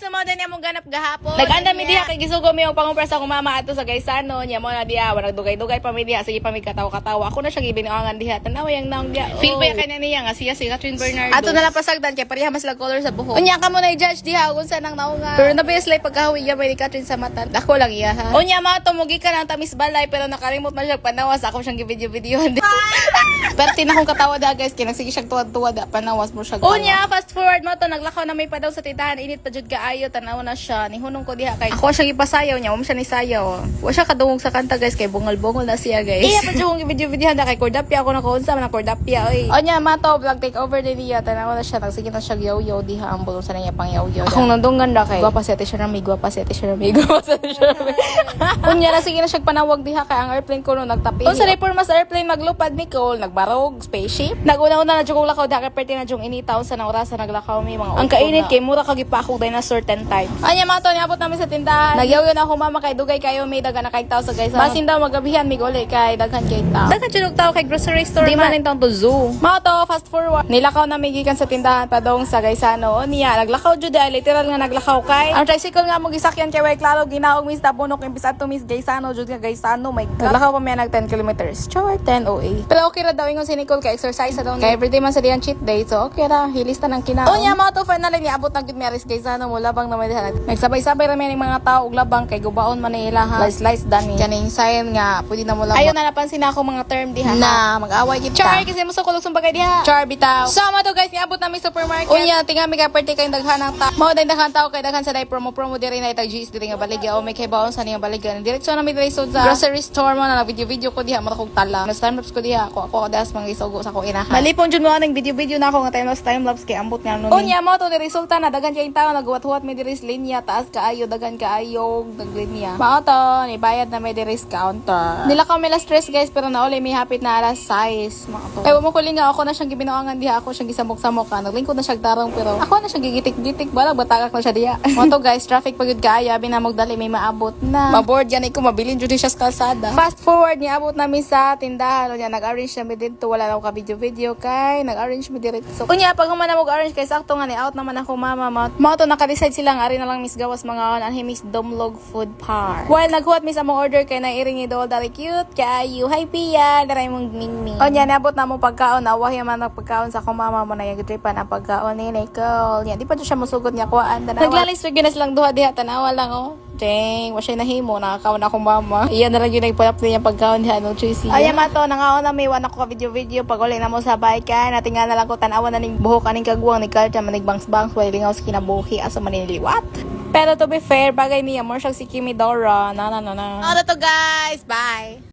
mo din yung ganap gahapon. Nag-anda mi diha kay gisugo mi og pangumpra sa akong mama ato sa Gaisano. Nya mo na diha, wala dugay-dugay pa mi diha, sige pa mi katawa-katawa. Ako na siya gibinuangan diha. Tanaw yang naong diha. Feel ba kanya niya nga siya si Catherine Bernardo. Ato na lang pasagdan kay pareha mas lag color sa buhok. Unya ka mo na i-judge diha kung saan ang naunga. Pero nabiyas lay pagkahuwi ya may ni Catherine sa mata. Dako lang iya ha. Unya mo tumugi ka ng tamis balay pero nakalimot man siya panawas ako siyang video-video. Pero tinakong katawa da guys, kay nagsige siya tuwad-tuwad da panawas mo siya. Unya, fast forward mo to, naglakaw na may pa daw sa tindahan, init pa jud kaayo, tanaw na siya, nihunong ko diha kay Ako siya gipasayaw niya, mo siya ni sayaw. Wa siya kadungog sa kanta guys, kay bungol-bungol na siya guys. iya pa jud kong video-video na kay Cordapia ako na kaunsa man Cordapia oy. Onya mato vlog take over din niya, tanaw na siya, nagsige na siya yaw-yaw diha ang bulong sa niya pang yaw-yaw. Akong nandungan da kay. Gwapa sete siya rami, gwapa sete siya rami, gwapa sete siya rami. Unya na sige na siya panawag diha kay ang airplane ko no nagtapi. Kung sa report mas airplane maglupad Nicole, nagbarog spaceship. Naguna-una na jud kong lakaw daka perti na jung initaw sa nang orasa naglakaw mi mga Ang kainit kay mura kag ipakog dinosaur 10 times. Anya mga to niabot namin sa tindahan. Nagyaw yun ako mama kay dugay kayo may daga na kay tao sa guys. Basin daw magabihan mig uli kay daghan kay tao. Dagan jud og tao kay grocery store. Di man intang to zoo. Mga to fast forward. Nilakaw na migikan sa tindahan pa dong sa Gaisano. O niya, naglakaw jud ay literal nga naglakaw kay. Ang tricycle nga mo gisakyan kay way klaro ginaog mis tabunok imbis ato mis Gaisano jud nga Gaisano. My God. Naglakaw pa may nag 10 kilometers. Char 10:08. Pero okay ra daw ingon si Nicole kay exercise daw. Kay everyday man sa diyang cheat day. So okay ra, hilista ng kinaon. O niya mga to finally niabot na gid mi aris Gaisano mo labang na may diha. Nagsabay-sabay ra may mga tao og labang kay gubaon man nila ha. Slice dani. Kaning sign nga pwede na mo labang. Ayun na napansin ako mga term diha. Na mag-away kita. Char kasi mo sa kulog sumbagay diha. Char bitaw. So mga to guys, niabot namin supermarket. Unya, tinga mi ka perti kay daghan ng tao. Mao day daghan tao kay daghan sa day promo diri na itag GS diri nga baligya o may kay baon sa niya baligya. Direksyon na mi diri sa grocery store mo na video ko diha mo kog tala. Na time lapse ko diha ako das mga isugo sa ko inahan. Malipon jud mo aning video na ako nga time lapse kay ambot nga nun. Unya mo to diri resulta na daghan kay tao naghuwat-huwat mi diri sa linya taas kaayo daghan kaayo naglinya. Mao to ni bayad na may diri sa counter. Nilakaw mi la stress guys pero nauli mi hapit na alas 6 mao to. Ay mo kuling nga ako na siyang gibinuangan diha ako siyang gisamok-samok ka. Naglingkod na siya tarong pero ako na siyang gigitik-gitik balag batagak na siya diha. Mao to guys traffic pagud kaayo abi na magdali may maabot na. Maboard yan ko mabilin jud siya sa kalsada. Fast forward ni abot namin sa tindahan unya nag-arrange na mi dito wala na ko ka video kay nag-arrange mi diretso. Unya pag human na mag-arrange kay sakto nga ni out naman ako mama mao to naka-decide sila nga ari na lang miss gawas mga on Miss Domlog Food Park. While naghuwat miss among order kay nairing ni Dol dali cute kaayo. Hi Pia, daray mong mingming. Unya niabot na mo pagkaon awah man ang pagkaon sa akong mama mo na yagtripan ang pagkaon ni Nicole. Nya di pa siya musugod niya kuan tanawa. Naglalis gyud na silang duha diha tanawa lang oh. Dang, wasay nahimo nakakaon akong mama. Iyan na lang yung nagpalap niya pagkaon diha no cheesy. Ay mato nangaon na may wan ako ka video pag uli na mo sa bike ka natinga na lang ko tanawa na ning buhok aning kagwang ni Carta manig bangs way lingaw sa kinabuhi asa man niliwat. Pero to be fair bagay niya more siya si Kimi Dora na. Ano to guys, bye.